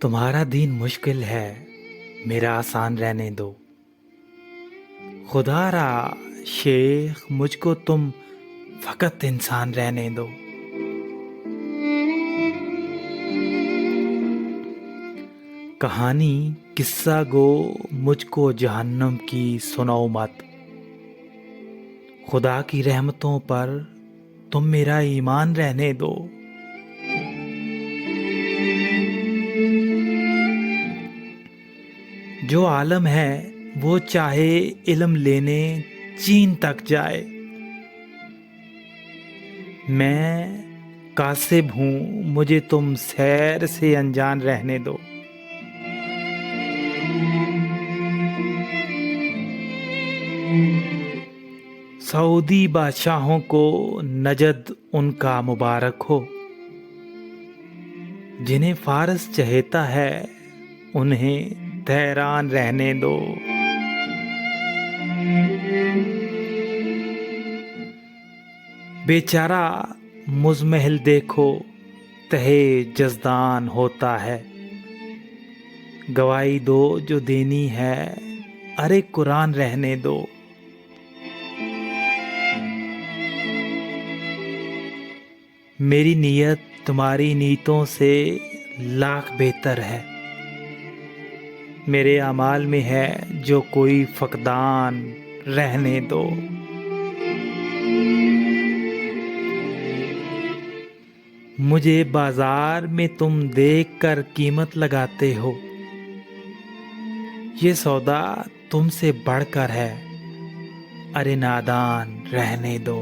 तुम्हारा दीन मुश्किल है, मेरा आसान रहने दो। खुदारा शेख, मुझको तुम फकत इंसान रहने दो। कहानी किस्सा गो, मुझको जहन्नम की सुनाओ मत। खुदा की रहमतों पर तुम मेरा ईमान रहने दो। जो आलम है वो चाहे इल्म लेने चीन तक जाए, मैं कासिब हूँ, मुझे तुम सैर से अनजान रहने दो। सऊदी बादशाहों को नजद उनका मुबारक हो, जिन्हें फारस चहेता है उन्हें तेहरान रहने दो। बेचारा मुजमहल देखो, तहे जज़दान होता है। गवाही दो जो देनी है, अरे कुरान रहने दो। मेरी नीयत तुम्हारी नीयतों से लाख बेहतर है। मेरे अमाल में है जो कोई फकदान रहने दो। मुझे बाजार में तुम देख कर कीमत लगाते हो, ये सौदा तुमसे बढ़कर है, अरे नादान रहने दो।